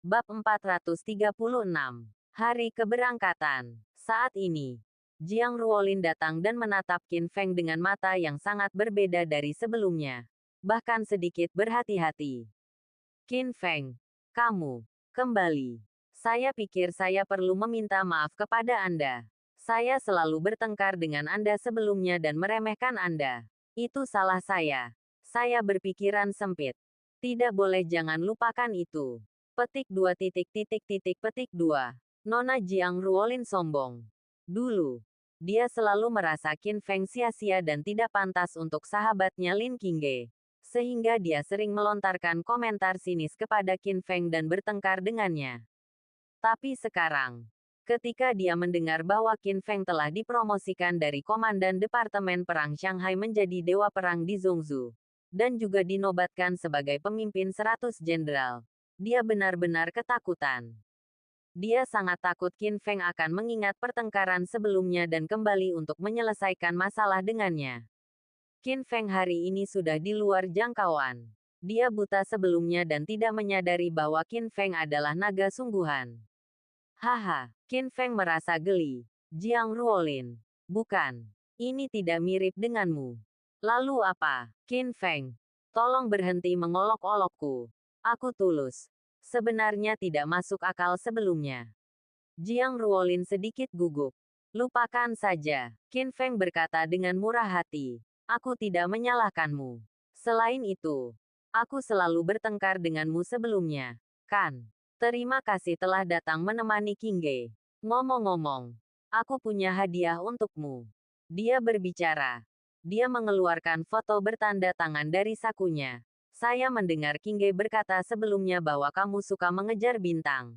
Bab 436. Hari keberangkatan. Saat ini, Jiang Ruolin datang dan menatap Qin Feng dengan mata yang sangat berbeda dari sebelumnya. Bahkan sedikit berhati-hati. Qin Feng, kamu kembali. Saya pikir saya perlu meminta maaf kepada Anda. Saya selalu bertengkar dengan Anda sebelumnya dan meremehkan Anda. Itu salah saya. Saya berpikiran sempit. Tidak boleh, jangan lupakan itu. Petik 2. Nona Jiang Ruolin sombong. Dulu, dia selalu merasa Qin Feng sia-sia dan tidak pantas untuk sahabatnya Lin Qingge. Sehingga dia sering melontarkan komentar sinis kepada Qin Feng dan bertengkar dengannya. Tapi sekarang, ketika dia mendengar bahwa Qin Feng telah dipromosikan dari Komandan Departemen Perang Shanghai menjadi Dewa Perang di Zhongzhou, dan juga dinobatkan sebagai pemimpin 100 jenderal, dia benar-benar ketakutan. Dia sangat takut Qin Feng akan mengingat pertengkaran sebelumnya dan kembali untuk menyelesaikan masalah dengannya. Qin Feng hari ini sudah di luar jangkauan. Dia buta sebelumnya dan tidak menyadari bahwa Qin Feng adalah naga sungguhan. Haha, Qin Feng merasa geli. Jiang Ruolin. Bukan. Ini tidak mirip denganmu. Lalu apa? Qin Feng. Tolong berhenti mengolok-olokku. Aku tulus. Sebenarnya tidak masuk akal sebelumnya. Jiang Ruolin sedikit gugup. Lupakan saja. Qin Feng berkata dengan murah hati. Aku tidak menyalahkanmu. Selain itu, aku selalu bertengkar denganmu sebelumnya. Kan? Terima kasih telah datang menemani Qingge. Ngomong-ngomong, aku punya hadiah untukmu. Dia berbicara. Dia mengeluarkan foto bertanda tangan dari sakunya. Saya mendengar Qingge berkata sebelumnya bahwa kamu suka mengejar bintang.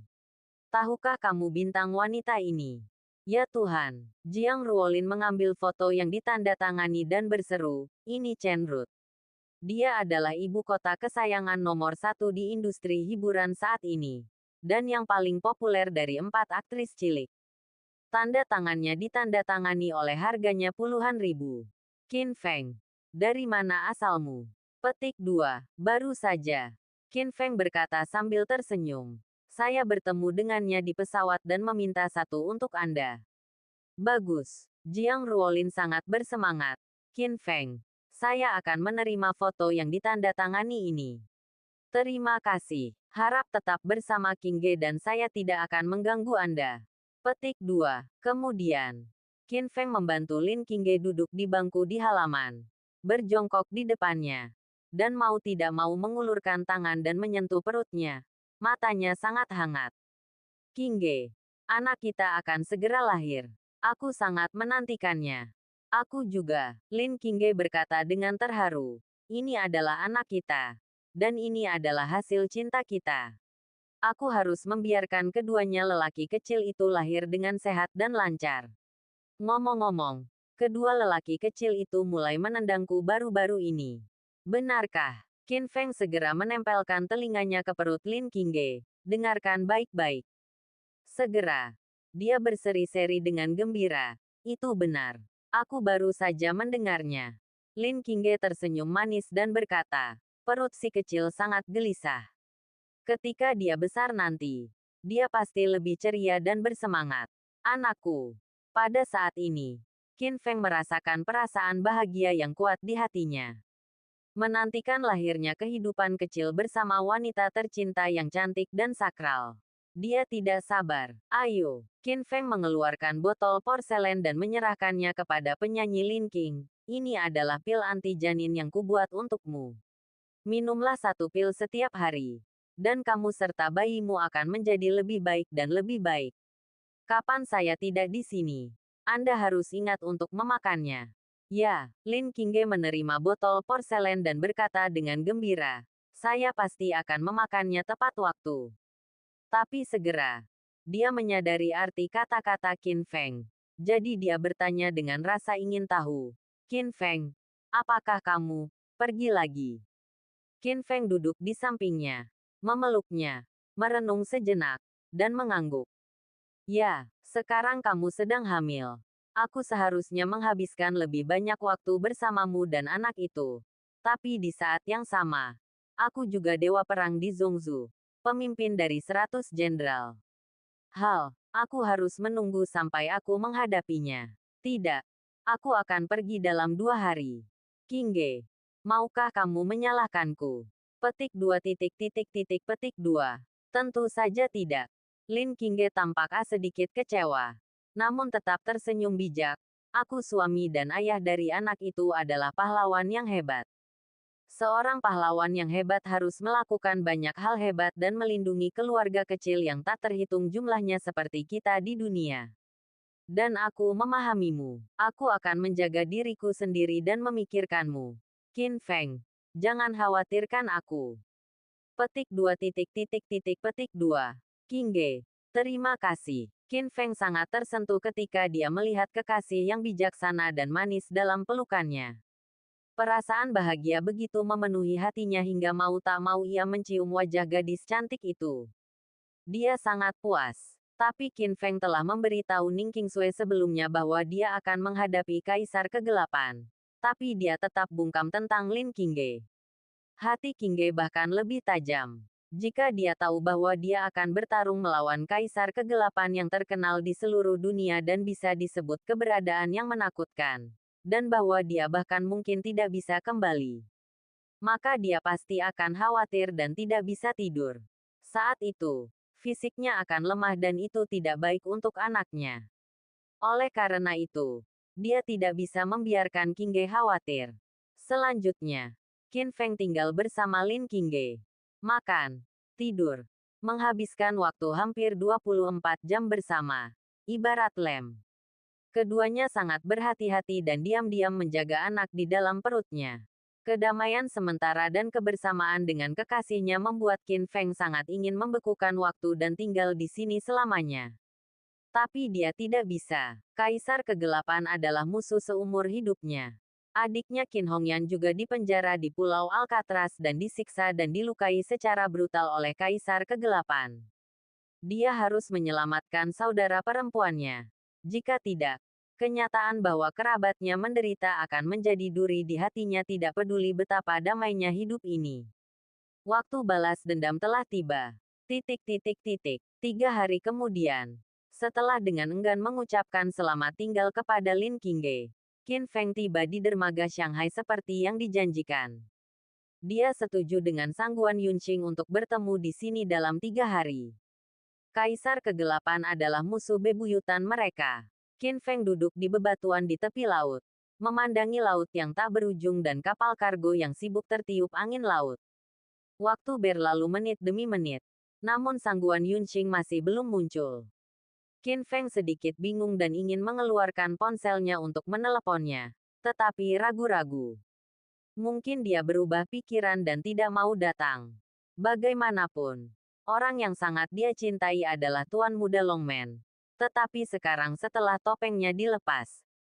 Tahukah kamu bintang wanita ini? Ya Tuhan, Jiang Ruolin mengambil foto yang ditandatangani dan berseru, ini Chen Rut. Dia adalah ibu kota kesayangan nomor 1 di industri hiburan saat ini. Dan yang paling populer dari 4 aktris cilik. Tanda tangannya ditandatangani oleh harganya puluhan ribu. Qin Feng. Dari mana asalmu? Petik 2. Baru saja. Qin Feng berkata sambil tersenyum. Saya bertemu dengannya di pesawat dan meminta satu untuk Anda. Bagus. Jiang Ruolin sangat bersemangat. Qin Feng. Saya akan menerima foto yang ditandatangani ini. Terima kasih. Harap tetap bersama Qingge dan saya tidak akan mengganggu Anda. Petik 2. Kemudian, Qin Feng membantu Lin Qingge duduk di bangku di halaman. Berjongkok di depannya. Dan mau tidak mau mengulurkan tangan dan menyentuh perutnya. Matanya sangat hangat. Qingge, anak kita akan segera lahir. Aku sangat menantikannya. Aku juga, Lin Qingge berkata dengan terharu. Ini adalah anak kita. Dan ini adalah hasil cinta kita. Aku harus membiarkan keduanya lelaki kecil itu lahir dengan sehat dan lancar. Ngomong-ngomong, kedua lelaki kecil itu mulai menendangku baru-baru ini. Benarkah? Qin Feng segera menempelkan telinganya ke perut Lin Qingge. Dengarkan baik-baik. Segera. Dia berseri-seri dengan gembira. Itu benar. Aku baru saja mendengarnya. Lin Qingge tersenyum manis dan berkata, perut si kecil sangat gelisah. Ketika dia besar nanti, dia pasti lebih ceria dan bersemangat. Anakku. Pada saat ini, Qin Feng merasakan perasaan bahagia yang kuat di hatinya. Menantikan lahirnya kehidupan kecil bersama wanita tercinta yang cantik dan sakral. Dia tidak sabar. Ayo. Qin Feng mengeluarkan botol porselen dan menyerahkannya kepada penyanyi Lin Qing. Ini adalah pil anti janin yang kubuat untukmu. Minumlah 1 pil setiap hari. Dan kamu serta bayimu akan menjadi lebih baik dan lebih baik. Kapan saya tidak di sini? Anda harus ingat untuk memakannya. Ya, Lin Qingge menerima botol porselen dan berkata dengan gembira, saya pasti akan memakannya tepat waktu. Tapi segera, dia menyadari arti kata-kata Qin Feng. Jadi dia bertanya dengan rasa ingin tahu. Qin Feng, apakah kamu pergi lagi? Qin Feng duduk di sampingnya, memeluknya, merenung sejenak, dan mengangguk. Ya, sekarang kamu sedang hamil. Aku seharusnya menghabiskan lebih banyak waktu bersamamu dan anak itu. Tapi di saat yang sama, aku juga dewa perang di Zhongzhou. pemimpin dari 100 jenderal. Aku harus menunggu sampai aku menghadapinya. Tidak. Aku akan pergi dalam 2 hari. Qingge, maukah kamu menyalahkanku? Petik 2. Tentu saja tidak. Lin Qingge tampak sedikit kecewa. Namun tetap tersenyum bijak. Aku suami dan ayah dari anak itu adalah pahlawan yang hebat. Seorang pahlawan yang hebat harus melakukan banyak hal hebat dan melindungi keluarga kecil yang tak terhitung jumlahnya seperti kita di dunia. Dan aku memahamimu. Aku akan menjaga diriku sendiri dan memikirkanmu. Qin Feng, jangan khawatirkan aku. Petik 2. Qingge, terima kasih. Qin Feng sangat tersentuh ketika dia melihat kekasih yang bijaksana dan manis dalam pelukannya. Perasaan bahagia begitu memenuhi hatinya hingga mau tak mau ia mencium wajah gadis cantik itu. Dia sangat puas. Tapi Qin Feng telah memberitahu Ning Qingsui sebelumnya bahwa dia akan menghadapi Kaisar Kegelapan. Tapi dia tetap bungkam tentang Lin Qingge. Hati Qingge bahkan lebih tajam. Jika dia tahu bahwa dia akan bertarung melawan Kaisar Kegelapan yang terkenal di seluruh dunia dan bisa disebut keberadaan yang menakutkan. Dan bahwa dia bahkan mungkin tidak bisa kembali. Maka dia pasti akan khawatir dan tidak bisa tidur. Saat itu, fisiknya akan lemah dan itu tidak baik untuk anaknya. Oleh karena itu, dia tidak bisa membiarkan Qingge khawatir. Selanjutnya, Qin Feng tinggal bersama Lin Qingge. Makan, tidur, menghabiskan waktu hampir 24 jam bersama. Ibarat lem. Keduanya sangat berhati-hati dan diam-diam menjaga anak di dalam perutnya. Kedamaian sementara dan kebersamaan dengan kekasihnya membuat Qin Feng sangat ingin membekukan waktu dan tinggal di sini selamanya. Tapi dia tidak bisa. Kaisar Kegelapan adalah musuh seumur hidupnya. Adiknya Qin Hongyan juga dipenjara di Pulau Alcatraz dan disiksa dan dilukai secara brutal oleh Kaisar Kegelapan. Dia harus menyelamatkan saudara perempuannya. Jika tidak, kenyataan bahwa kerabatnya menderita akan menjadi duri di hatinya tidak peduli betapa damainya hidup ini. Waktu balas dendam telah tiba. 3 hari kemudian. Setelah dengan enggan mengucapkan selamat tinggal kepada Lin Qingge, Qin Feng tiba di dermaga Shanghai seperti yang dijanjikan. Dia setuju dengan Sang Guan Yunqing untuk bertemu di sini dalam 3 hari. Kaisar Kegelapan adalah musuh bebuyutan mereka. Qin Feng duduk di bebatuan di tepi laut, memandangi laut yang tak berujung dan kapal kargo yang sibuk tertiup angin laut. Waktu berlalu menit demi menit, namun Sang Guan Yunqing masih belum muncul. Qin Feng sedikit bingung dan ingin mengeluarkan ponselnya untuk meneleponnya, tetapi ragu-ragu. Mungkin dia berubah pikiran dan tidak mau datang. Bagaimanapun, orang yang sangat dia cintai adalah Tuan Muda Longmen. Tetapi sekarang setelah topengnya dilepas,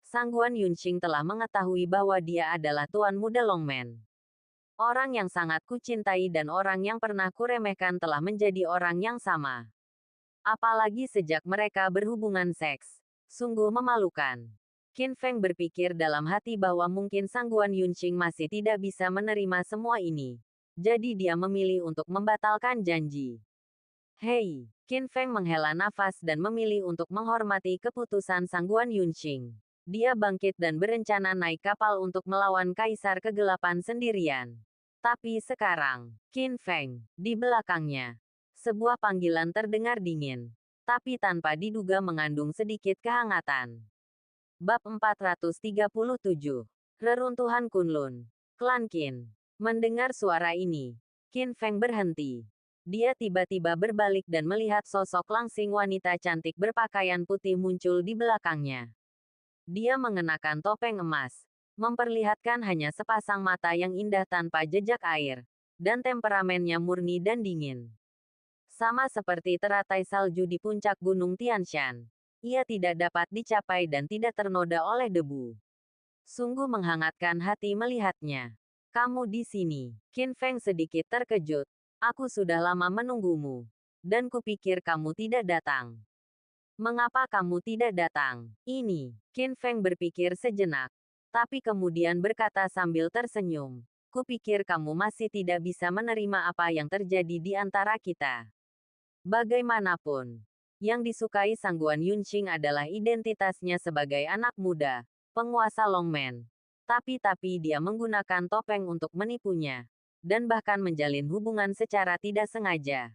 Sang Guan Yunqing telah mengetahui bahwa dia adalah Tuan Muda Longmen. Orang yang sangat kucintai dan orang yang pernah kuremehkan telah menjadi orang yang sama. Apalagi sejak mereka berhubungan seks. Sungguh memalukan. Qin Feng berpikir dalam hati bahwa mungkin Sang Guan Yunqing masih tidak bisa menerima semua ini. Jadi dia memilih untuk membatalkan janji. Hei, Qin Feng menghela nafas dan memilih untuk menghormati keputusan Sang Guan Yunqing. Dia bangkit dan berencana naik kapal untuk melawan Kaisar Kegelapan sendirian. Tapi sekarang, Qin Feng, di belakangnya, sebuah panggilan terdengar dingin, tapi tanpa diduga mengandung sedikit kehangatan. Bab 437. Reruntuhan Kunlun. Klan Qin. Mendengar suara ini, Qin Feng berhenti. Dia tiba-tiba berbalik dan melihat sosok langsing wanita cantik berpakaian putih muncul di belakangnya. Dia mengenakan topeng emas, memperlihatkan hanya sepasang mata yang indah tanpa jejak air, dan temperamennya murni dan dingin. Sama seperti teratai salju di puncak Gunung Tianshan, ia tidak dapat dicapai dan tidak ternoda oleh debu. Sungguh menghangatkan hati melihatnya. Kamu di sini. Qin Feng sedikit terkejut. Aku sudah lama menunggumu. Dan kupikir kamu tidak datang. Mengapa kamu tidak datang? Ini. Qin Feng berpikir sejenak. Tapi kemudian berkata sambil tersenyum. kupikir kamu masih tidak bisa menerima apa yang terjadi di antara kita. Bagaimanapun, yang disukai Sangguan Yunqing adalah identitasnya sebagai anak muda, penguasa Longmen. Tapi dia menggunakan topeng untuk menipunya, dan bahkan menjalin hubungan secara tidak sengaja.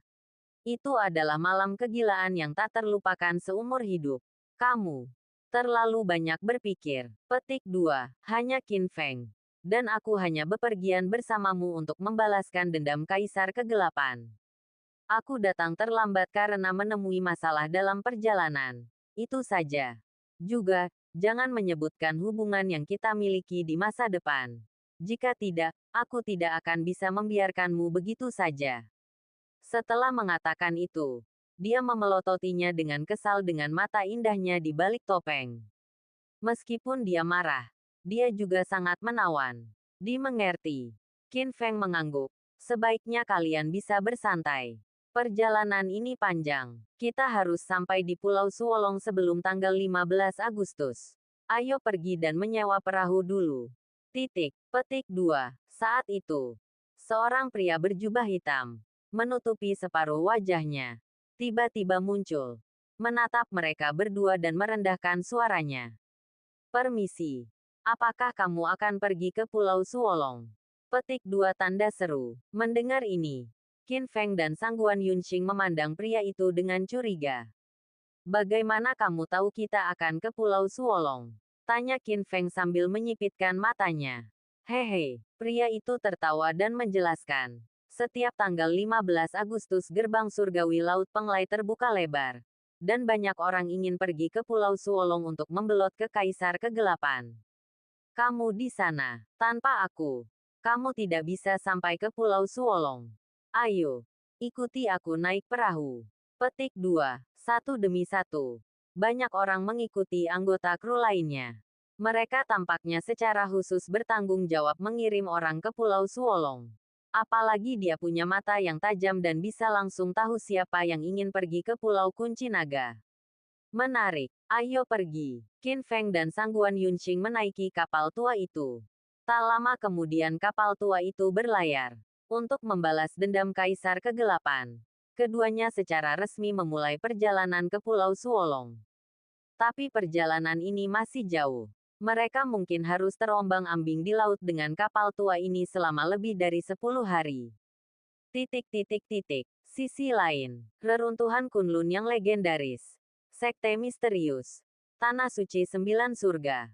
Itu adalah malam kegilaan yang tak terlupakan seumur hidup. Kamu terlalu banyak berpikir. Petik 2. Hanya Qin Feng. Dan aku hanya bepergian bersamamu untuk membalaskan dendam Kaisar Kegelapan. Aku datang terlambat karena menemui masalah dalam perjalanan. Itu saja. Juga, jangan menyebutkan hubungan yang kita miliki di masa depan. Jika tidak, aku tidak akan bisa membiarkanmu begitu saja. Setelah mengatakan itu, dia memelototinya dengan kesal dengan mata indahnya di balik topeng. Meskipun dia marah, dia juga sangat menawan. Dimengerti. Qin Feng mengangguk. Sebaiknya kalian bisa bersantai. Perjalanan ini panjang. Kita harus sampai di Pulau Suolong sebelum tanggal 15 Agustus. Ayo pergi dan menyewa perahu dulu. Petik 2. Saat itu, seorang pria berjubah hitam, menutupi separuh wajahnya, tiba-tiba muncul, menatap mereka berdua dan merendahkan suaranya. Permisi. Apakah kamu akan pergi ke Pulau Suolong? Petik 2 tanda seru. Mendengar ini, Qin Feng dan Sangguan Yunqing memandang pria itu dengan curiga. Bagaimana kamu tahu kita akan ke Pulau Suolong? Tanya Qin Feng sambil menyipitkan matanya. Hehe, pria itu tertawa dan menjelaskan. Setiap tanggal 15 Agustus gerbang surgawi Laut Penglai terbuka lebar. Dan banyak orang ingin pergi ke Pulau Suolong untuk membelot ke Kaisar Kegelapan. Kamu di sana. Tanpa aku, kamu tidak bisa sampai ke Pulau Suolong. Ayo, ikuti aku naik perahu. Petik 2. Satu demi satu. Banyak orang mengikuti anggota kru lainnya. Mereka tampaknya secara khusus bertanggung jawab mengirim orang ke Pulau Suolong. Apalagi dia punya mata yang tajam dan bisa langsung tahu siapa yang ingin pergi ke Pulau Kunci Naga. Menarik. Ayo pergi. Qin Feng dan Sangguan Yunqing menaiki kapal tua itu. Tak lama kemudian kapal tua itu berlayar. Untuk membalas dendam Kaisar Kegelapan. Keduanya secara resmi memulai perjalanan ke Pulau Suolong. Tapi perjalanan ini masih jauh. Mereka mungkin harus terombang-ambing di laut dengan kapal tua ini selama lebih dari 10 hari. Sisi lain, reruntuhan Kunlun yang legendaris. Sekte misterius. Tanah Suci 9 Surga.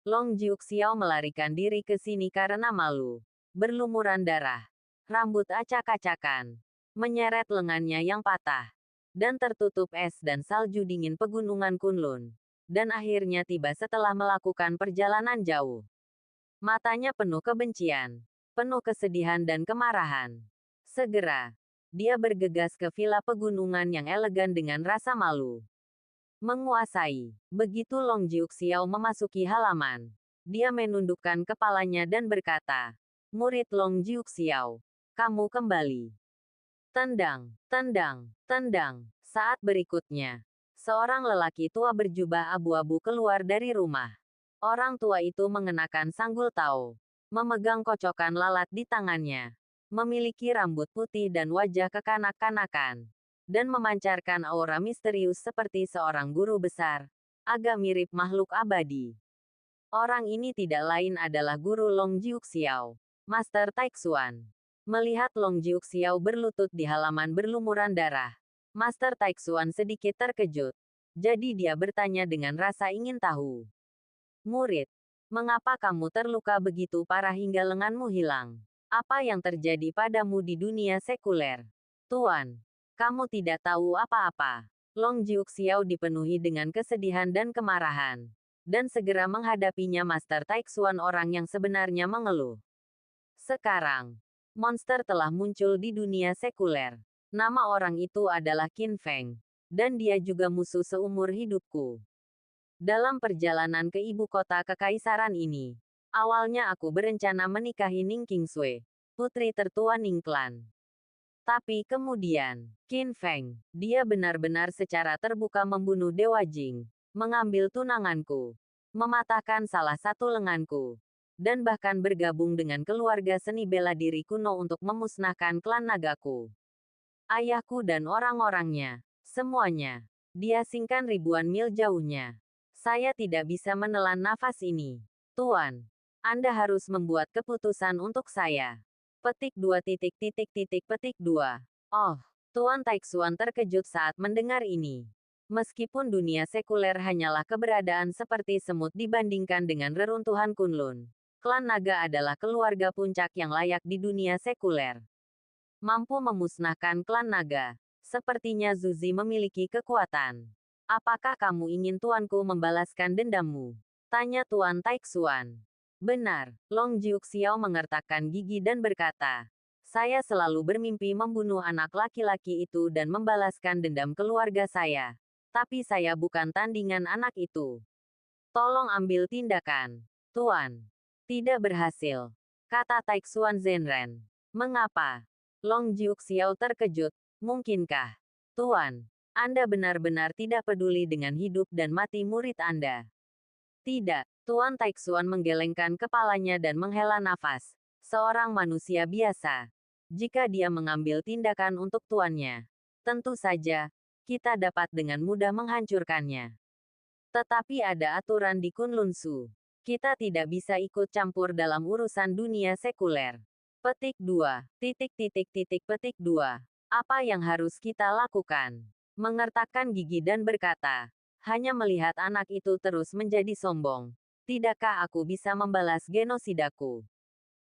Long Jiuxiao melarikan diri ke sini karena malu. Berlumuran darah. Rambut acak-acakan. Menyeret lengannya yang patah. Dan tertutup es dan salju dingin pegunungan Kunlun. Dan akhirnya tiba setelah melakukan perjalanan jauh. Matanya penuh kebencian, penuh kesedihan dan kemarahan. Segera, dia bergegas ke villa pegunungan yang elegan dengan rasa malu. Menguasai. Begitu Long Jiuxiao memasuki halaman, dia menundukkan kepalanya dan berkata, "Murid Long Jiuxiao, kamu kembali." Tendang, tendang, tendang. Saat berikutnya, seorang lelaki tua berjubah abu-abu keluar dari rumah. Orang tua itu mengenakan sanggul tao, memegang kocokan lalat di tangannya, memiliki rambut putih dan wajah kekanak-kanakan, dan memancarkan aura misterius seperti seorang guru besar, agak mirip makhluk abadi. Orang ini tidak lain adalah guru Long Jiuxiao, Master Taixuan. Melihat Long Jiuxiao berlutut di halaman berlumuran darah, Master Taixuan sedikit terkejut. Jadi dia bertanya dengan rasa ingin tahu. Murid, mengapa kamu terluka begitu parah hingga lenganmu hilang? Apa yang terjadi padamu di dunia sekuler? Tuan, kamu tidak tahu apa-apa. Long Jiuxiao dipenuhi dengan kesedihan dan kemarahan. Dan segera menghadapinya Master Taixuan orang yang sebenarnya mengeluh. Sekarang, monster telah muncul di dunia sekuler. Nama orang itu adalah Qin Feng. Dan dia juga musuh seumur hidupku. Dalam perjalanan ke ibu kota kekaisaran ini, awalnya aku berencana menikahi Ning Qingsui, putri tertua Ning Clan. Tapi kemudian, Qin Feng, dia benar-benar secara terbuka membunuh Dewa Jing, mengambil tunanganku, mematahkan salah satu lenganku, dan bahkan bergabung dengan keluarga seni bela diri kuno untuk memusnahkan klan nagaku. Ayahku dan orang-orangnya, semuanya, diasingkan ribuan mil jauhnya. Saya tidak bisa menelan nafas ini. Tuan, Anda harus membuat keputusan untuk saya. Petik 2. Oh, Tuan Taixuan terkejut saat mendengar ini. Meskipun dunia sekuler hanyalah keberadaan seperti semut dibandingkan dengan reruntuhan Kunlun, klan naga adalah keluarga puncak yang layak di dunia sekuler. Mampu memusnahkan klan naga. Sepertinya Zuzi memiliki kekuatan. Apakah kamu ingin tuanku membalaskan dendammu? Tanya Tuan Taixuan. Benar, Long Jiuxiao mengertakkan gigi dan berkata, saya selalu bermimpi membunuh anak laki-laki itu dan membalaskan dendam keluarga saya. Tapi saya bukan tandingan anak itu. Tolong ambil tindakan, Tuan. Tidak berhasil, kata Taixuan Zhenren. Mengapa? Long Jiuxiao terkejut. Mungkinkah, Tuan, Anda benar-benar tidak peduli dengan hidup dan mati murid Anda? Tidak, Tuan Taixuan menggelengkan kepalanya dan menghela nafas. Seorang manusia biasa. Jika dia mengambil tindakan untuk tuannya, tentu saja, kita dapat dengan mudah menghancurkannya. Tetapi ada aturan di Kunlun Su. Kita tidak bisa ikut campur dalam urusan dunia sekuler. Petik 2. Apa yang harus kita lakukan? Mengertakkan gigi dan berkata, hanya melihat anak itu terus menjadi sombong. Tidakkah aku bisa membalas genosidaku?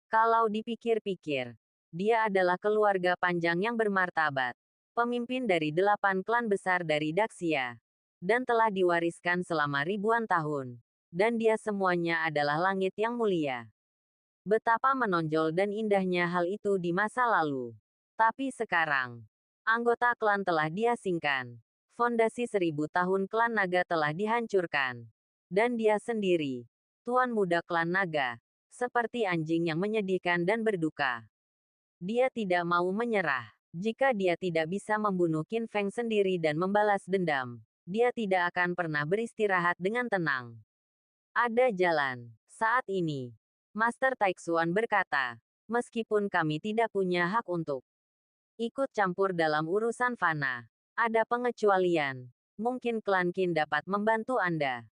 Kalau dipikir-pikir, dia adalah keluarga panjang yang bermartabat. Pemimpin dari 8 klan besar dari Daxia. Dan telah diwariskan selama ribuan tahun. Dan dia semuanya adalah langit yang mulia. Betapa menonjol dan indahnya hal itu di masa lalu. Tapi sekarang, anggota klan telah diasingkan. Fondasi 1000 tahun klan naga telah dihancurkan. Dan dia sendiri, tuan muda klan naga, seperti anjing yang menyedihkan dan berduka. Dia tidak mau menyerah. Jika dia tidak bisa membunuh Qin Feng sendiri dan membalas dendam, dia tidak akan pernah beristirahat dengan tenang. Ada jalan. Saat ini, Master Taixuan berkata, meskipun kami tidak punya hak untuk ikut campur dalam urusan fana, ada pengecualian. Mungkin klan Qin dapat membantu Anda.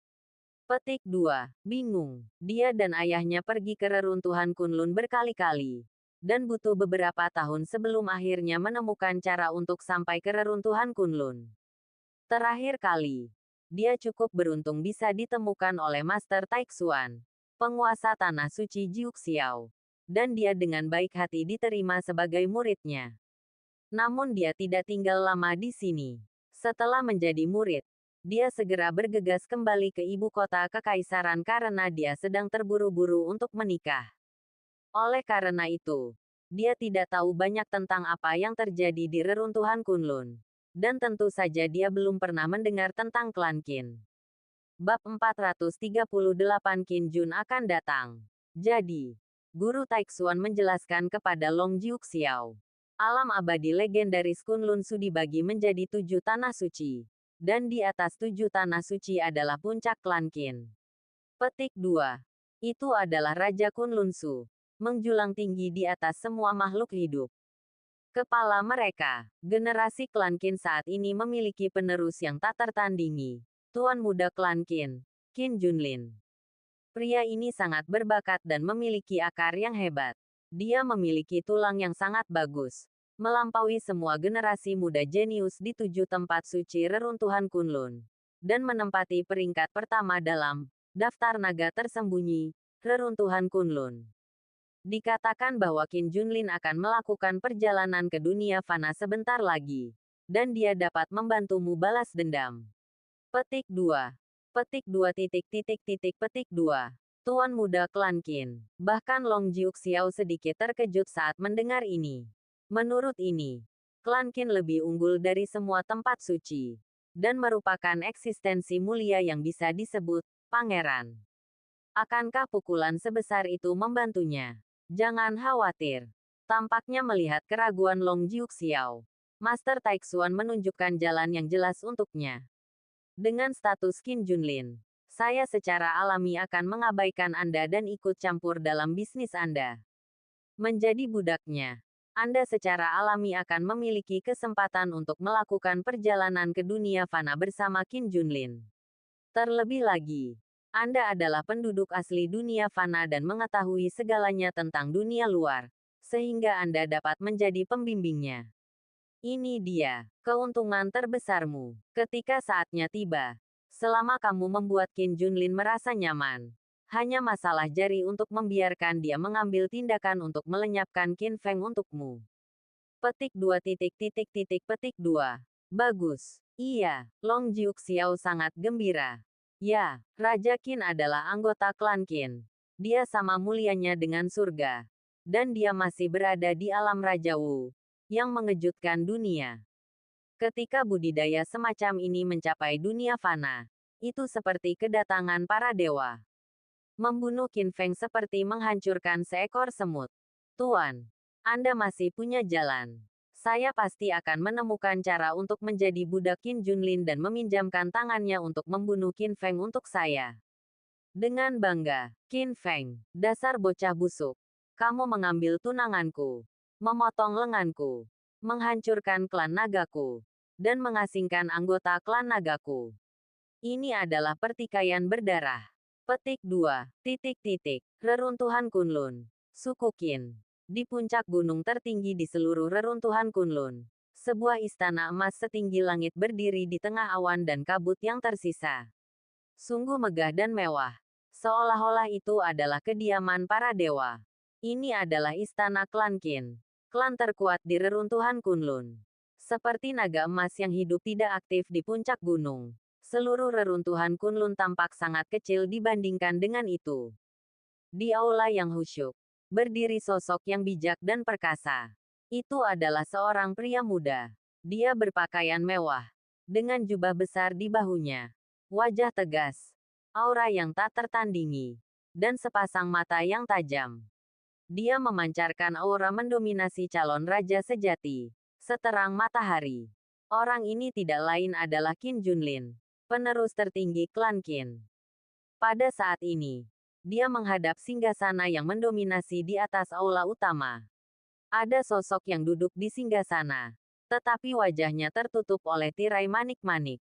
Petik 2. Bingung. Dia dan ayahnya pergi ke reruntuhan Kunlun berkali-kali. Dan butuh beberapa tahun sebelum akhirnya menemukan cara untuk sampai ke reruntuhan Kunlun. Terakhir kali, dia cukup beruntung bisa ditemukan oleh Master Taixuan, penguasa Tanah Suci Jiuxiao. Dan dia dengan baik hati diterima sebagai muridnya. Namun dia tidak tinggal lama di sini. Setelah menjadi murid, dia segera bergegas kembali ke ibu kota kekaisaran karena dia sedang terburu-buru untuk menikah. Oleh karena itu, dia tidak tahu banyak tentang apa yang terjadi di reruntuhan Kunlun. Dan tentu saja dia belum pernah mendengar tentang klan Qin. Bab 438 Qin Jun akan datang. Jadi, Guru Taixuan menjelaskan kepada Long Jiuxiao. Alam abadi legendaris Kunlun Su dibagi menjadi 7 tanah suci. Dan di atas 7 tanah suci adalah puncak klan Qin. Petik 2. Itu adalah Raja Kunlun Su. Menjulang tinggi di atas semua makhluk hidup. Kepala mereka, generasi klan Qin saat ini memiliki penerus yang tak tertandingi. Tuan muda klan Qin, Qin Junlin. Pria ini sangat berbakat dan memiliki akar yang hebat. Dia memiliki tulang yang sangat bagus. Melampaui semua generasi muda jenius di 7 tempat suci reruntuhan Kunlun. Dan menempati peringkat pertama dalam daftar naga tersembunyi, reruntuhan Kunlun. Dikatakan bahwa Qin Junlin akan melakukan perjalanan ke dunia fana sebentar lagi. Dan dia dapat membantumu balas dendam. Petik 2. Petik 2. Tuan muda klan Qin. Bahkan Long Jiuxiao sedikit terkejut saat mendengar ini. Menurut ini, klan Qin lebih unggul dari semua tempat suci. Dan merupakan eksistensi mulia yang bisa disebut pangeran. Akankah pukulan sebesar itu membantunya? Jangan khawatir. Tampaknya melihat keraguan Long Jiuxiao, Master Taixuan menunjukkan jalan yang jelas untuknya. Dengan status Qin Junlin, Saya secara alami akan mengabaikan Anda dan ikut campur dalam bisnis Anda. Menjadi budaknya, Anda secara alami akan memiliki kesempatan untuk melakukan perjalanan ke dunia fana bersama Qin Junlin. Terlebih lagi, Anda adalah penduduk asli dunia fana dan mengetahui segalanya tentang dunia luar, sehingga Anda dapat menjadi pembimbingnya. Ini dia keuntungan terbesarmu ketika saatnya tiba. Selama kamu membuat Qin Junlin merasa nyaman, hanya masalah jari untuk membiarkan dia mengambil tindakan untuk melenyapkan Qin Feng untukmu. Petik 2. Bagus. Iya, Long Jiuxiao sangat gembira. Ya, Raja Qin adalah anggota klan Qin. Dia sama mulianya dengan surga. Dan dia masih berada di alam Raja Wu, yang mengejutkan dunia. Ketika budidaya semacam ini mencapai dunia fana, itu seperti kedatangan para dewa. Membunuh Qin Feng seperti menghancurkan seekor semut. Tuan, Anda masih punya jalan. Saya pasti akan menemukan cara untuk menjadi budak Qin Junlin dan meminjamkan tangannya untuk membunuh Qin Feng untuk saya. Dengan bangga, Qin Feng, dasar bocah busuk. Kamu mengambil tunanganku, memotong lenganku, menghancurkan klan nagaku, dan mengasingkan anggota klan nagaku. Ini adalah pertikaian berdarah. Petik 2. Reruntuhan Kunlun. Suku Qin. Di puncak gunung tertinggi di seluruh reruntuhan Kunlun, sebuah istana emas setinggi langit berdiri di tengah awan dan kabut yang tersisa. Sungguh megah dan mewah. Seolah-olah itu adalah kediaman para dewa. Ini adalah istana klan Qin, klan terkuat di reruntuhan Kunlun. Seperti naga emas yang hidup tidak aktif di puncak gunung, seluruh reruntuhan Kunlun tampak sangat kecil dibandingkan dengan itu. Di aula yang khusyuk, berdiri sosok yang bijak dan perkasa. Itu adalah seorang pria muda. Dia berpakaian mewah, dengan jubah besar di bahunya, wajah tegas, aura yang tak tertandingi, dan sepasang mata yang tajam. Dia memancarkan aura mendominasi calon raja sejati, seterang matahari. Orang ini tidak lain adalah Qin Junlin, penerus tertinggi klan Qin. Pada saat ini, dia menghadap singgasana yang mendominasi di atas aula utama. Ada sosok yang duduk di singgasana, tetapi wajahnya tertutup oleh tirai manik-manik.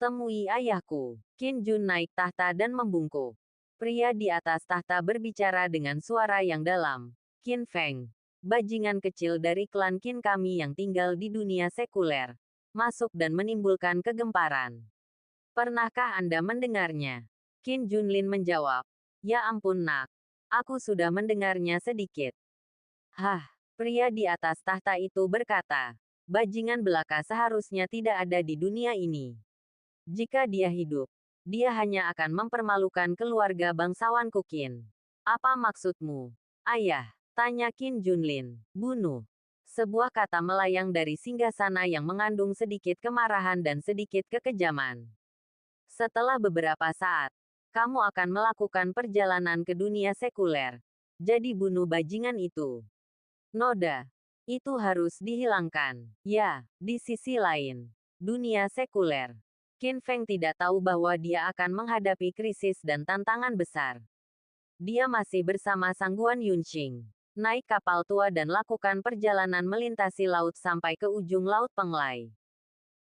Temui ayahku. Qin Jun naik tahta dan membungkuk. Pria di atas tahta berbicara dengan suara yang dalam. Qin Feng, bajingan kecil dari klan Qin kami yang tinggal di dunia sekuler, masuk dan menimbulkan kegemparan. Pernahkah Anda mendengarnya? Qin Junlin menjawab. Ya ampun nak, aku sudah mendengarnya sedikit. Hah, pria di atas tahta itu berkata. Bajingan belaka seharusnya tidak ada di dunia ini. Jika dia hidup, dia hanya akan mempermalukan keluarga bangsawan Qin. Apa maksudmu, ayah? Tanya Qin Junlin. Bunuh. Sebuah kata melayang dari singgasana yang mengandung sedikit kemarahan dan sedikit kekejaman. Setelah beberapa saat, kamu akan melakukan perjalanan ke dunia sekuler. Jadi bunuh bajingan itu. Noda. Itu harus dihilangkan. Ya, di sisi lain, dunia sekuler. Qin Feng tidak tahu bahwa dia akan menghadapi krisis dan tantangan besar. Dia masih bersama Sangguan Yunqing. Naik kapal tua dan lakukan perjalanan melintasi laut sampai ke ujung Laut Penglai.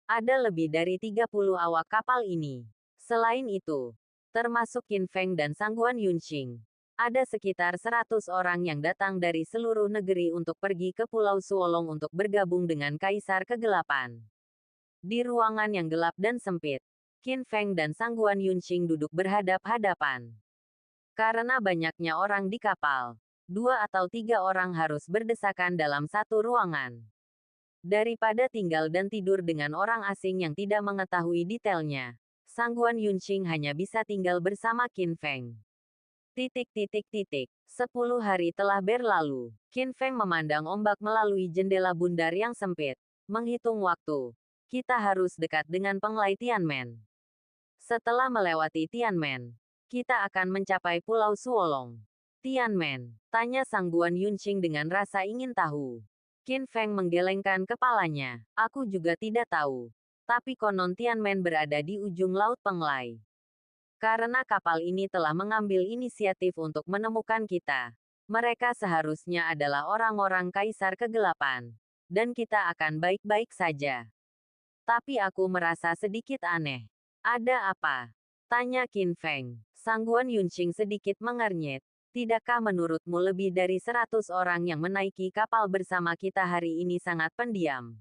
Ada lebih dari 30 awak kapal ini. Selain itu, termasuk Qin Feng dan Sangguan Yunqing, ada sekitar 100 orang yang datang dari seluruh negeri untuk pergi ke Pulau Suolong untuk bergabung dengan Kaisar Kegelapan. Di ruangan yang gelap dan sempit, Qin Feng dan Sangguan Yunqing duduk berhadap-hadapan. Karena banyaknya orang di kapal, 2 atau 3 orang harus berdesakan dalam satu ruangan. Daripada tinggal dan tidur dengan orang asing yang tidak mengetahui detailnya, Sangguan Yunqing hanya bisa tinggal bersama Qin Feng. 10 hari telah berlalu. Qin Feng memandang ombak melalui jendela bundar yang sempit, menghitung waktu. Kita harus dekat dengan Penglai Tianmen. Setelah melewati Tianmen, kita akan mencapai Pulau Suolong. Tianmen, tanya Sangguan Yunqing dengan rasa ingin tahu. Qin Feng menggelengkan kepalanya. Aku juga tidak tahu. Tapi konon Tianmen berada di ujung Laut Penglai. Karena kapal ini telah mengambil inisiatif untuk menemukan kita. Mereka seharusnya adalah orang-orang Kaisar Kegelapan. Dan kita akan baik-baik saja. Tapi aku merasa sedikit aneh. Ada apa? Tanya Qin Feng. Sangguan Yunqing sedikit mengernyit. Tidakkah menurutmu lebih dari 100 orang yang menaiki kapal bersama kita hari ini sangat pendiam?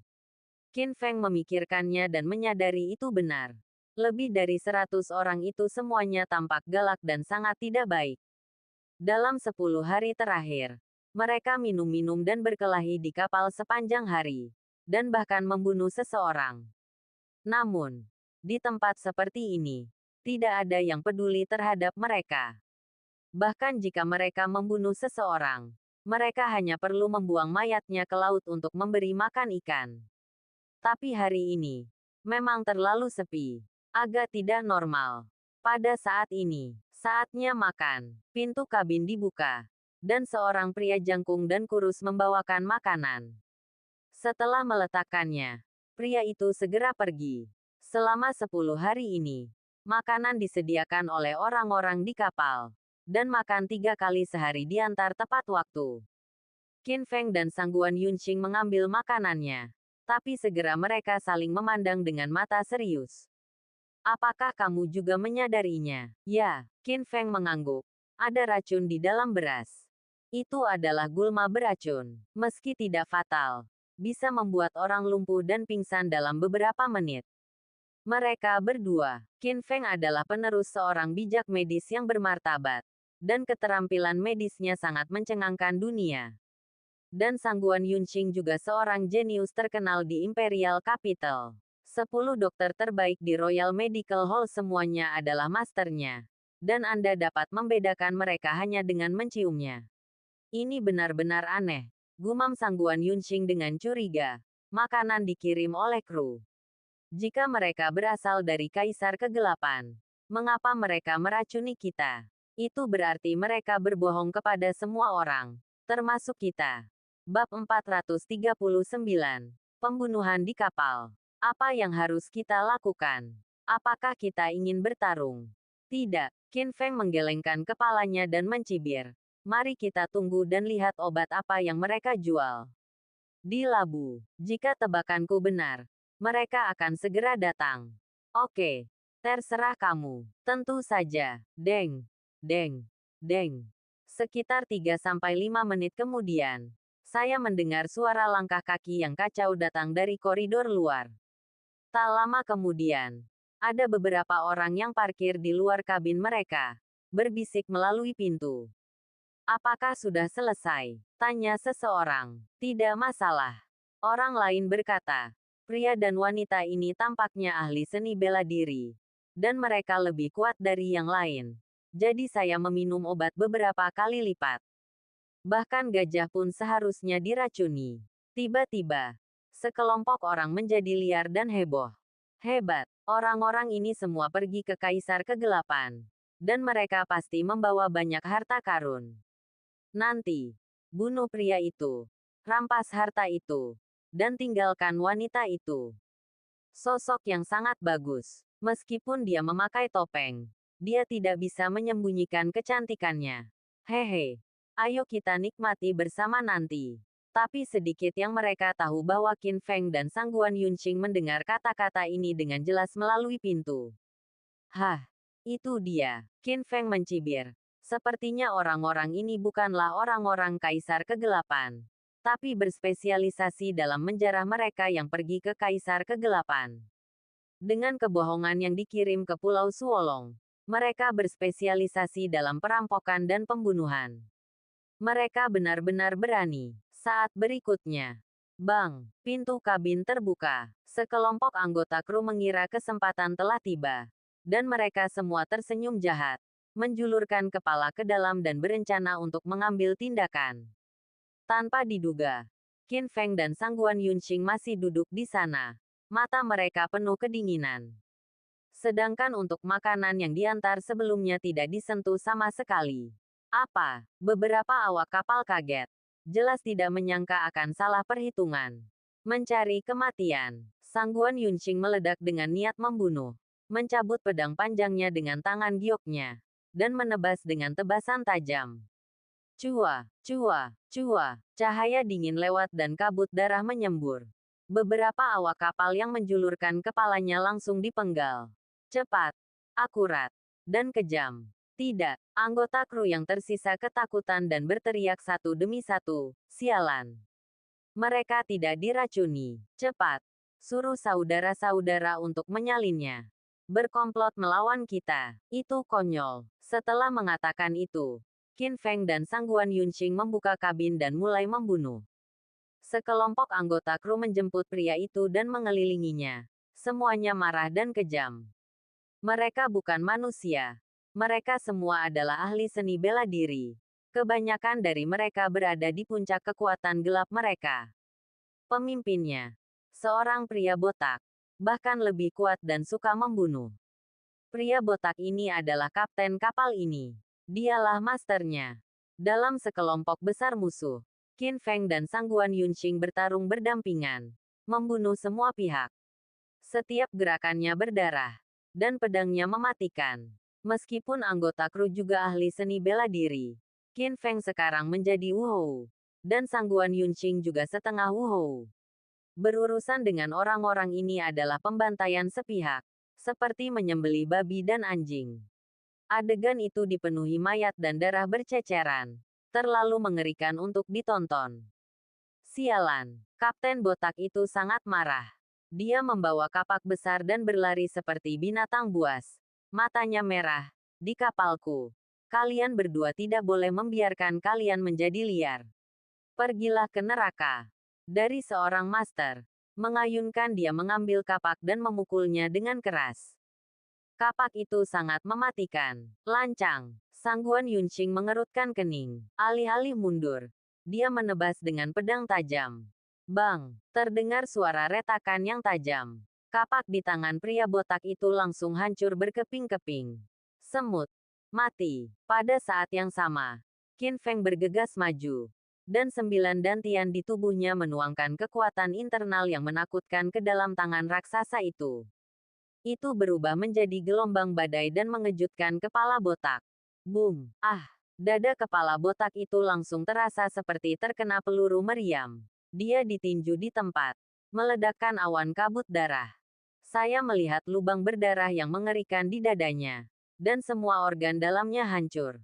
Qin Feng memikirkannya dan menyadari itu benar. Lebih dari 100 orang itu semuanya tampak galak dan sangat tidak baik. Dalam 10 hari terakhir, mereka minum-minum dan berkelahi di kapal sepanjang hari. Dan bahkan membunuh seseorang. Namun, di tempat seperti ini, tidak ada yang peduli terhadap mereka. Bahkan jika mereka membunuh seseorang, mereka hanya perlu membuang mayatnya ke laut untuk memberi makan ikan. Tapi hari ini, memang terlalu sepi. Agak tidak normal. Pada saat ini, saatnya makan. Pintu kabin dibuka. Dan seorang pria jangkung dan kurus membawakan makanan. Setelah meletakkannya, pria itu segera pergi. Selama 10 hari ini, makanan disediakan oleh orang-orang di kapal. Dan makan 3 kali sehari di antar tepat waktu. Qin Feng dan Sangguan Yunqing mengambil makanannya. Tapi segera mereka saling memandang dengan mata serius. Apakah kamu juga menyadarinya? Ya, Qin Feng mengangguk. Ada racun di dalam beras. Itu adalah gulma beracun. Meski tidak fatal, bisa membuat orang lumpuh dan pingsan dalam beberapa menit. Mereka berdua, Qin Feng adalah penerus seorang bijak medis yang bermartabat. Dan keterampilan medisnya sangat mencengangkan dunia. Dan Sangguan Yunqing juga seorang jenius terkenal di Imperial Capital. 10 dokter terbaik di Royal Medical Hall semuanya adalah masternya. Dan Anda dapat membedakan mereka hanya dengan menciumnya. Ini benar-benar aneh. Gumam Sangguan Yunqing dengan curiga. Makanan dikirim oleh kru. Jika mereka berasal dari Kaisar Kegelapan, mengapa mereka meracuni kita? Itu berarti mereka berbohong kepada semua orang, termasuk kita. Bab 439. Pembunuhan di kapal. Apa yang harus kita lakukan? Apakah kita ingin bertarung? Tidak, Qin Feng menggelengkan kepalanya dan mencibir. Mari kita tunggu dan lihat obat apa yang mereka jual. Di labu, jika tebakanku benar, mereka akan segera datang. Oke, terserah kamu. Tentu saja. Deng, deng, deng. Sekitar 3-5 menit kemudian, saya mendengar suara langkah kaki yang kacau datang dari koridor luar. Tak lama kemudian, ada beberapa orang yang parkir di luar kabin mereka, berbisik melalui pintu. Apakah sudah selesai? Tanya seseorang. Tidak masalah. Orang lain berkata, pria dan wanita ini tampaknya ahli seni bela diri. Dan mereka lebih kuat dari yang lain. Jadi saya meminum obat beberapa kali lipat. Bahkan gajah pun seharusnya diracuni. Tiba-tiba, sekelompok orang menjadi liar dan heboh. Hebat, orang-orang ini semua pergi ke Kaisar Kegelapan. Dan mereka pasti membawa banyak harta karun. Nanti, bunuh pria itu. Rampas harta itu. Dan tinggalkan wanita itu. Sosok yang sangat bagus. Meskipun dia memakai topeng, dia tidak bisa menyembunyikan kecantikannya. Hehe, ayo kita nikmati bersama nanti. Tapi sedikit yang mereka tahu bahwa Qin Feng dan Sangguan Yunqing mendengar kata-kata ini dengan jelas melalui pintu. Hah, itu dia. Qin Feng mencibir. Sepertinya orang-orang ini bukanlah orang-orang Kaisar Kegelapan, tapi berspesialisasi dalam menjarah mereka yang pergi ke Kaisar Kegelapan. Dengan kebohongan yang dikirim ke Pulau Suolong, mereka berspesialisasi dalam perampokan dan pembunuhan. Mereka benar-benar berani. Saat berikutnya, bang, pintu kabin terbuka. Sekelompok anggota kru mengira kesempatan telah tiba. Dan mereka semua tersenyum jahat, menjulurkan kepala ke dalam dan berencana untuk mengambil tindakan. Tanpa diduga, Qin Feng dan Sangguan Yunqing masih duduk di sana. Mata mereka penuh kedinginan. Sedangkan untuk makanan yang diantar sebelumnya tidak disentuh sama sekali. Apa? Beberapa awak kapal kaget. Jelas tidak menyangka akan salah perhitungan. Mencari kematian. Sangguan Yunqing meledak dengan niat membunuh. mencabut pedang panjangnya dengan tangan gioknya, dan menebas dengan tebasan tajam. Cua, cua, cua, cahaya dingin lewat dan kabut darah menyembur. Beberapa awak kapal yang menjulurkan kepalanya langsung dipenggal. Cepat, akurat, dan kejam. Tidak, anggota kru yang tersisa ketakutan dan berteriak satu demi satu, sialan. Mereka tidak diracuni. Cepat, suruh saudara-saudara untuk menyalinnya. Berkomplot melawan kita. Itu konyol. Setelah mengatakan itu, Qin Feng dan Sangguan Yunqing membuka kabin dan mulai membunuh. Sekelompok anggota kru menjemput pria itu dan mengelilinginya. Semuanya marah dan kejam. Mereka bukan manusia. Mereka semua adalah ahli seni bela diri. Kebanyakan dari mereka berada di puncak kekuatan gelap mereka. Pemimpinnya, seorang pria botak, bahkan lebih kuat dan suka membunuh. Pria botak ini adalah kapten kapal ini. Dialah masternya. Dalam sekelompok besar musuh, Qin Feng dan Sangguan Yunqing bertarung berdampingan, membunuh semua pihak. Setiap gerakannya berdarah, dan pedangnya mematikan. Meskipun anggota kru juga ahli seni bela diri, Qin Feng sekarang menjadi Wuhou, dan Sangguan Yunqing juga setengah Wuhou. Berurusan dengan orang-orang ini adalah pembantaian sepihak, seperti menyembelih babi dan anjing. Adegan itu dipenuhi mayat dan darah berceceran. Terlalu mengerikan untuk ditonton. Sialan, Kapten Botak itu sangat marah. Dia membawa kapak besar dan berlari seperti binatang buas. Matanya merah. Di kapalku. Kalian berdua tidak boleh membiarkan kalian menjadi liar. Pergilah ke neraka. Dari seorang master. Mengayunkan dia mengambil kapak dan memukulnya dengan keras. Kapak itu sangat mematikan. Lancang. Sangguan Yunqing mengerutkan kening. Alih-alih mundur, dia menebas dengan pedang tajam. Bang! Terdengar suara retakan yang tajam. Kapak di tangan pria botak itu langsung hancur berkeping-keping. Semut. Mati. Pada saat yang sama, Qin Feng bergegas maju. Dan 9 dantian di tubuhnya menuangkan kekuatan internal yang menakutkan ke dalam tangan raksasa itu. Itu berubah menjadi gelombang badai dan mengejutkan kepala botak. Boom! Ah! Dada kepala botak itu langsung terasa seperti terkena peluru meriam. Dia ditinju di tempat, meledakkan awan kabut darah. Saya melihat lubang berdarah yang mengerikan di dadanya, dan semua organ dalamnya hancur.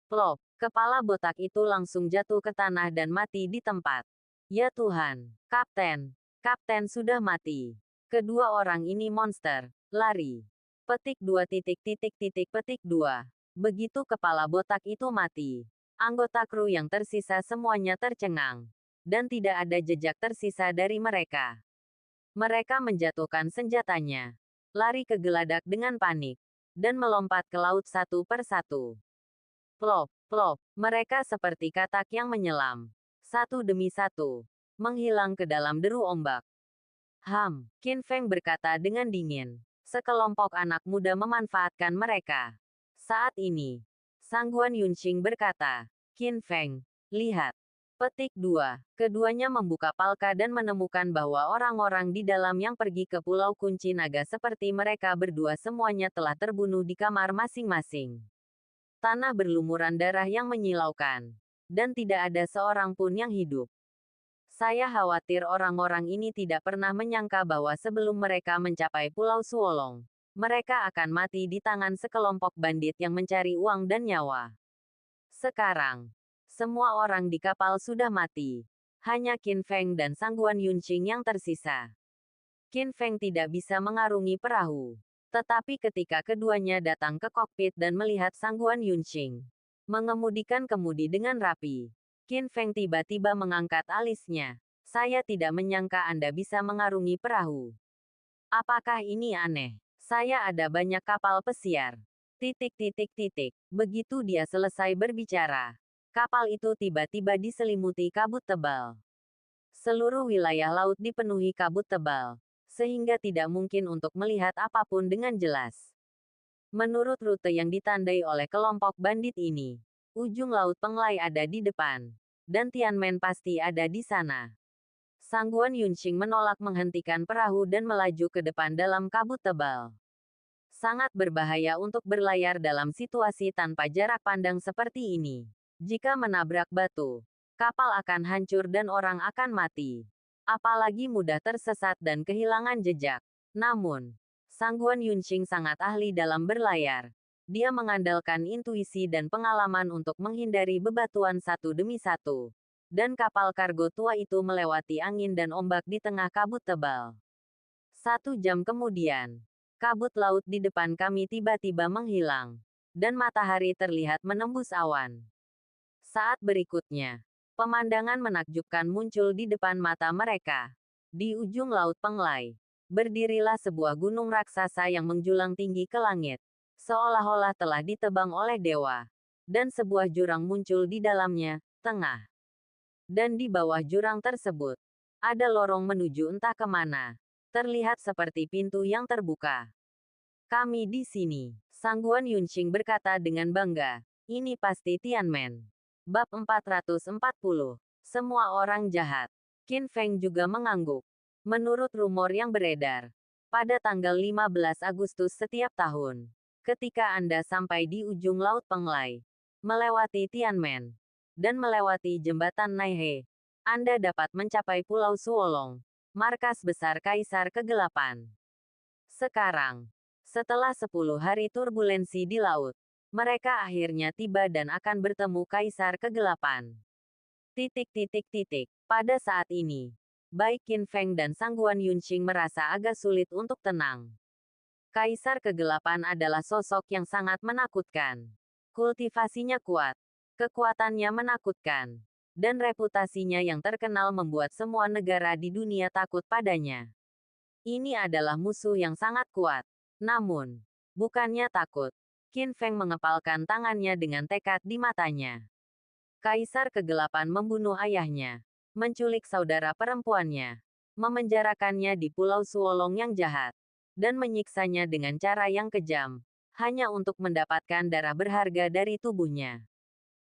Plop! Kepala botak itu langsung jatuh ke tanah dan mati di tempat. Ya Tuhan! Kapten! Kapten sudah mati. Kedua orang ini monster. Lari. Petik 2 petik 2. Begitu kepala botak itu mati, anggota kru yang tersisa semuanya tercengang. Dan tidak ada jejak tersisa dari mereka. Mereka menjatuhkan senjatanya. Lari ke geladak dengan panik. Dan melompat ke laut satu per satu. Plop, plop. Mereka seperti katak yang menyelam. Satu demi satu. Menghilang ke dalam deru ombak. Qin Feng berkata dengan dingin. Sekelompok anak muda memanfaatkan mereka. Saat ini, Sangguan Yunqing berkata, Qin Feng, lihat. Petik 2. Keduanya membuka palka dan menemukan bahwa orang-orang di dalam yang pergi ke Pulau Kunci Naga seperti mereka berdua semuanya telah terbunuh di kamar masing-masing. Tanah berlumuran darah yang menyilaukan. Dan tidak ada seorang pun yang hidup. Saya khawatir orang-orang ini tidak pernah menyangka bahwa sebelum mereka mencapai Pulau Suolong, mereka akan mati di tangan sekelompok bandit yang mencari uang dan nyawa. Sekarang, semua orang di kapal sudah mati. Hanya Qin Feng dan Sangguan Yunqing yang tersisa. Qin Feng tidak bisa mengarungi perahu. Tetapi ketika keduanya datang ke kokpit dan melihat Sangguan Yunqing mengemudikan kemudi dengan rapi, Qin Feng tiba-tiba mengangkat alisnya. Saya tidak menyangka Anda bisa mengarungi perahu. Apakah ini aneh? Saya ada banyak kapal pesiar. Begitu dia selesai berbicara, kapal itu tiba-tiba diselimuti kabut tebal. Seluruh wilayah laut dipenuhi kabut tebal, sehingga tidak mungkin untuk melihat apapun dengan jelas. Menurut rute yang ditandai oleh kelompok bandit ini, ujung laut Penglai ada di depan, dan Tianmen pasti ada di sana. Sangguan Yunqing menolak menghentikan perahu dan melaju ke depan dalam kabut tebal. Sangat berbahaya untuk berlayar dalam situasi tanpa jarak pandang seperti ini. Jika menabrak batu, kapal akan hancur dan orang akan mati. Apalagi mudah tersesat dan kehilangan jejak. Namun, Sangguan Yunxing sangat ahli dalam berlayar. Dia mengandalkan intuisi dan pengalaman untuk menghindari bebatuan satu demi satu. Dan kapal kargo tua itu melewati angin dan ombak di tengah kabut tebal. 1 jam kemudian, kabut laut di depan kami tiba-tiba menghilang. Dan matahari terlihat menembus awan. Saat berikutnya, pemandangan menakjubkan muncul di depan mata mereka. Di ujung Laut Penglai, berdirilah sebuah gunung raksasa yang menjulang tinggi ke langit, seolah-olah telah ditebang oleh dewa. Dan sebuah jurang muncul di dalamnya, tengah. Dan di bawah jurang tersebut, ada lorong menuju entah kemana. Terlihat seperti pintu yang terbuka. Kami di sini, Sangguan Yunxing berkata dengan bangga. Ini pasti Tianmen. Bab 440. Semua orang jahat. Qin Feng juga mengangguk. Menurut rumor yang beredar, pada tanggal 15 Agustus setiap tahun, ketika Anda sampai di ujung Laut Penglai, melewati Tianmen, dan melewati jembatan Naihe, Anda dapat mencapai Pulau Suolong, markas besar Kaisar Kegelapan. Sekarang, setelah 10 hari turbulensi di laut, mereka akhirnya tiba dan akan bertemu Kaisar Kegelapan. Pada saat ini, baik Qin Feng dan Sangguan Yunxing merasa agak sulit untuk tenang. Kaisar Kegelapan adalah sosok yang sangat menakutkan. Kultivasinya kuat, kekuatannya menakutkan, dan reputasinya yang terkenal membuat semua negara di dunia takut padanya. Ini adalah musuh yang sangat kuat. Namun, bukannya takut, Qin Feng mengepalkan tangannya dengan tekad di matanya. Kaisar Kegelapan membunuh ayahnya, menculik saudara perempuannya, memenjarakannya di Pulau Suolong yang jahat, dan menyiksanya dengan cara yang kejam, hanya untuk mendapatkan darah berharga dari tubuhnya.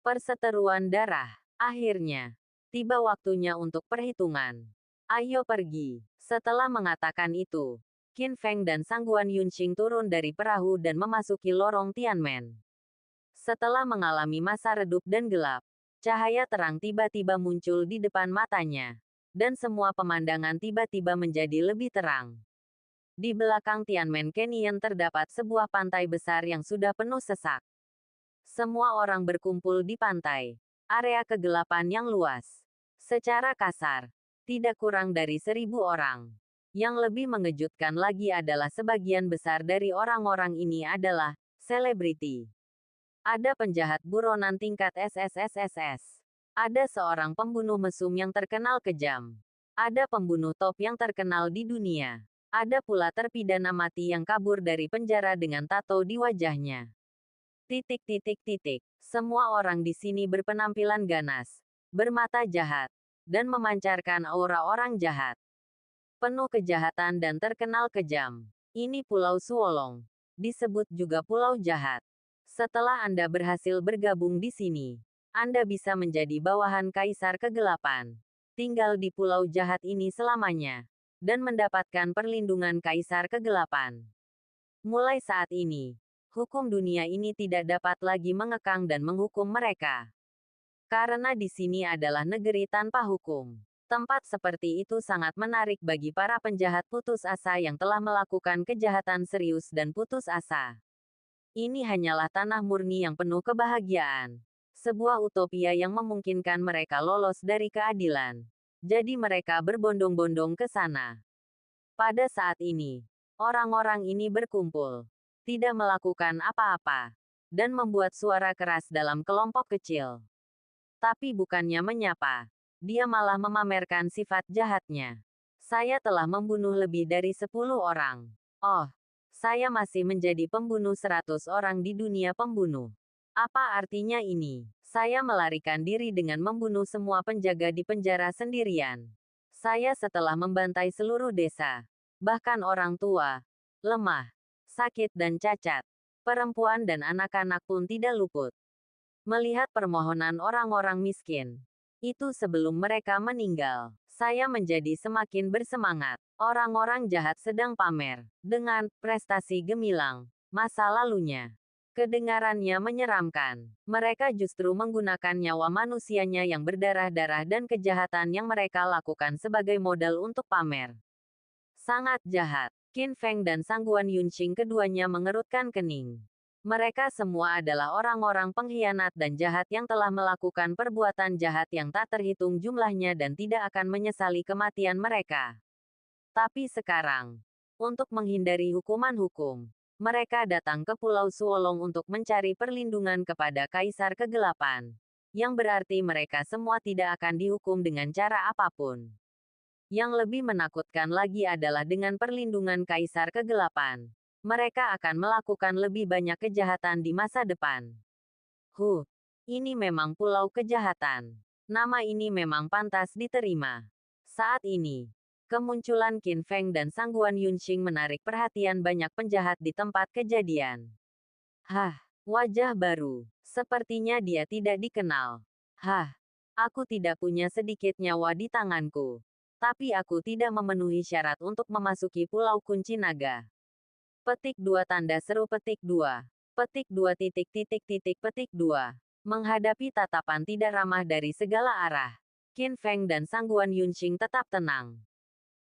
Perseteruan darah. Akhirnya, tiba waktunya untuk perhitungan. Ayo pergi. Setelah mengatakan itu, Qin Feng dan Sangguan Yunxing turun dari perahu dan memasuki lorong Tianmen. Setelah mengalami masa redup dan gelap, cahaya terang tiba-tiba muncul di depan matanya. Dan semua pemandangan tiba-tiba menjadi lebih terang. Di belakang Tianmen Canyon terdapat sebuah pantai besar yang sudah penuh sesak. Semua orang berkumpul di pantai, area kegelapan yang luas. Secara kasar, tidak kurang dari 1.000 orang. Yang lebih mengejutkan lagi adalah sebagian besar dari orang-orang ini adalah selebriti. Ada penjahat buronan tingkat SSSSS. Ada seorang pembunuh mesum yang terkenal kejam. Ada pembunuh top yang terkenal di dunia. Ada pula terpidana mati yang kabur dari penjara dengan tato di wajahnya. Semua orang di sini berpenampilan ganas, bermata jahat, dan memancarkan aura orang jahat. Penuh kejahatan dan terkenal kejam. Ini Pulau Suolong. Disebut juga Pulau Jahat. Setelah Anda berhasil bergabung di sini, Anda bisa menjadi bawahan Kaisar Kegelapan. Tinggal di Pulau Jahat ini selamanya. Dan mendapatkan perlindungan Kaisar Kegelapan. Mulai saat ini, hukum dunia ini tidak dapat lagi mengekang dan menghukum mereka. Karena di sini adalah negeri tanpa hukum. Tempat seperti itu sangat menarik bagi para penjahat putus asa yang telah melakukan kejahatan serius dan putus asa. Ini hanyalah tanah murni yang penuh kebahagiaan. Sebuah utopia yang memungkinkan mereka lolos dari keadilan. Jadi mereka berbondong-bondong ke sana. Pada saat ini, orang-orang ini berkumpul, tidak melakukan apa-apa, dan membuat suara keras dalam kelompok kecil. Tapi bukannya menyapa. Dia malah memamerkan sifat jahatnya. Saya telah membunuh lebih dari 10 orang. Oh, saya masih menjadi pembunuh 100 orang di dunia pembunuh. Apa artinya ini? Saya melarikan diri dengan membunuh semua penjaga di penjara sendirian. Saya setelah membantai seluruh desa. Bahkan orang tua, lemah, sakit dan cacat. Perempuan dan anak-anak pun tidak luput. Melihat permohonan orang-orang miskin. Itu sebelum mereka meninggal. Saya menjadi semakin bersemangat. Orang-orang jahat sedang pamer dengan prestasi gemilang. masa lalunya. Kedengarannya menyeramkan. Mereka justru menggunakan nyawa manusianya yang berdarah-darah dan kejahatan yang mereka lakukan sebagai modal untuk pamer. Sangat jahat. Qin Feng dan Sangguan Yunqing keduanya mengerutkan kening. Mereka semua adalah orang-orang pengkhianat dan jahat yang telah melakukan perbuatan jahat yang tak terhitung jumlahnya dan tidak akan menyesali kematian mereka. Tapi sekarang, untuk menghindari hukuman hukum, mereka datang ke Pulau Suolong untuk mencari perlindungan kepada Kaisar Kegelapan. Yang berarti mereka semua tidak akan dihukum dengan cara apapun. Yang lebih menakutkan lagi adalah dengan perlindungan Kaisar Kegelapan. Mereka akan melakukan lebih banyak kejahatan di masa depan. Ini memang Pulau Kejahatan. Nama ini memang pantas diterima. Saat ini, kemunculan Qin Feng dan Sangguan Yunqing menarik perhatian banyak penjahat di tempat kejadian. Wajah baru. Sepertinya dia tidak dikenal. Aku tidak punya sedikit nyawa di tanganku. Tapi aku tidak memenuhi syarat untuk memasuki Pulau Kunci Naga. Petik 2 tanda seru petik 2. Petik 2 titik titik titik petik 2. Menghadapi tatapan tidak ramah dari segala arah, Qin Feng dan Sangguan Yunqing tetap tenang.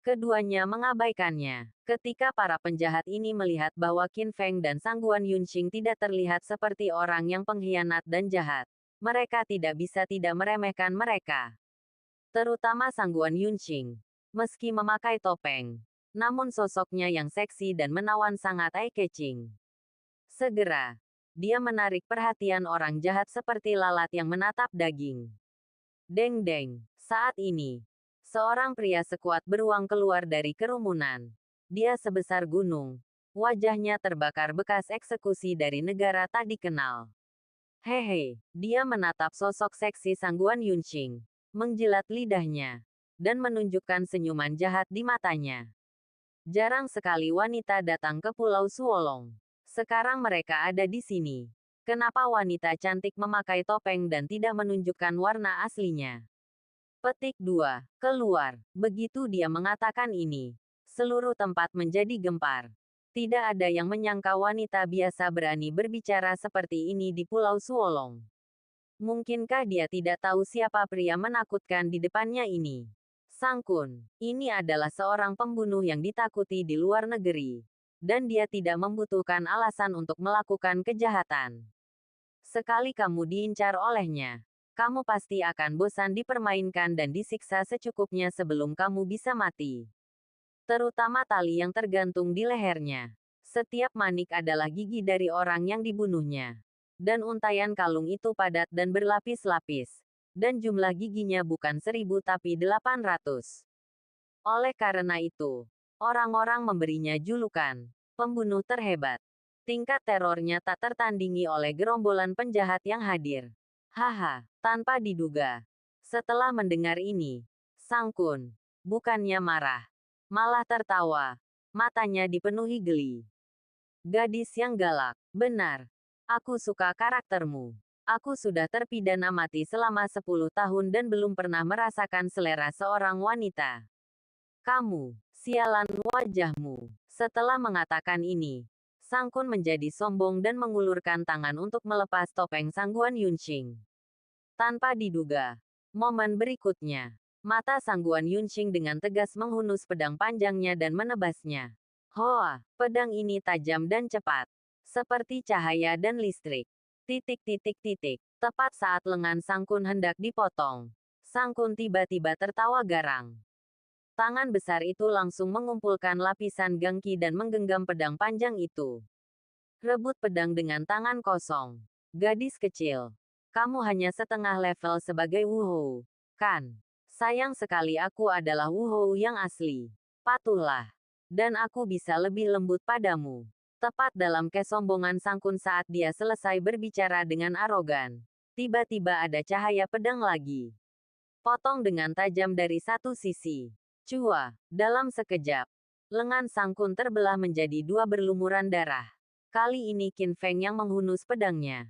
Keduanya mengabaikannya. Ketika para penjahat ini melihat bahwa Qin Feng dan Sangguan Yunqing tidak terlihat seperti orang yang pengkhianat dan jahat, mereka tidak bisa tidak meremehkan mereka. Terutama Sangguan Yunqing. Meski memakai topeng, namun sosoknya yang seksi dan menawan sangat eye-catching. Segera, dia menarik perhatian orang jahat seperti lalat yang menatap daging. Deng-deng, saat ini, seorang pria sekuat beruang keluar dari kerumunan. Dia sebesar gunung. Wajahnya terbakar bekas eksekusi dari negara tak dikenal. Dia menatap sosok seksi Sangguan Yunqing, menjilat lidahnya, dan menunjukkan senyuman jahat di matanya. Jarang sekali wanita datang ke Pulau Suolong. Sekarang mereka ada di sini. Kenapa wanita cantik memakai topeng dan tidak menunjukkan warna aslinya? Petik 2. Keluar. Begitu dia mengatakan ini, seluruh tempat menjadi gempar. Tidak ada yang menyangka wanita biasa berani berbicara seperti ini di Pulau Suolong. Mungkinkah dia tidak tahu siapa pria menakutkan di depannya ini? Sang Kun, ini adalah seorang pembunuh yang ditakuti di luar negeri. Dan dia tidak membutuhkan alasan untuk melakukan kejahatan. Sekali kamu diincar olehnya, kamu pasti akan bosan dipermainkan dan disiksa secukupnya sebelum kamu bisa mati. Terutama tali yang tergantung di lehernya. Setiap manik adalah gigi dari orang yang dibunuhnya. Dan untaian kalung itu padat dan berlapis-lapis. Dan jumlah giginya bukan 1000 tapi 800. Oleh karena itu, orang-orang memberinya julukan pembunuh terhebat. Tingkat terornya tak tertandingi oleh gerombolan penjahat yang hadir. Tanpa diduga. Setelah mendengar ini, Sang Kun, bukannya marah, malah tertawa. Matanya dipenuhi geli. Gadis yang galak. Benar. Aku suka karaktermu. Aku sudah terpidana mati selama 10 tahun dan belum pernah merasakan selera seorang wanita. Kamu, sialan wajahmu. Setelah mengatakan ini, Sang Kun menjadi sombong dan mengulurkan tangan untuk melepas topeng Sangguan Yunqing. Tanpa diduga, momen berikutnya, mata Sangguan Yunqing dengan tegas menghunus pedang panjangnya dan menebasnya. Pedang ini tajam dan cepat. Seperti cahaya dan listrik. Tepat saat lengan Sang Kun hendak dipotong, Sang Kun tiba-tiba tertawa garang. Tangan besar itu langsung mengumpulkan lapisan gangki dan menggenggam pedang panjang itu. Rebut pedang dengan tangan kosong. Gadis kecil. Kamu hanya setengah level sebagai Wuhou, kan? Sayang sekali aku adalah Wuhou yang asli. Patuhlah. Dan aku bisa lebih lembut padamu. Tepat dalam kesombongan Sang Kun saat dia selesai berbicara dengan arogan. Tiba-tiba ada cahaya pedang lagi. Potong dengan tajam dari satu sisi. Dalam sekejap, lengan Sang Kun terbelah menjadi 2 berlumuran darah. Kali ini Qin Feng yang menghunus pedangnya.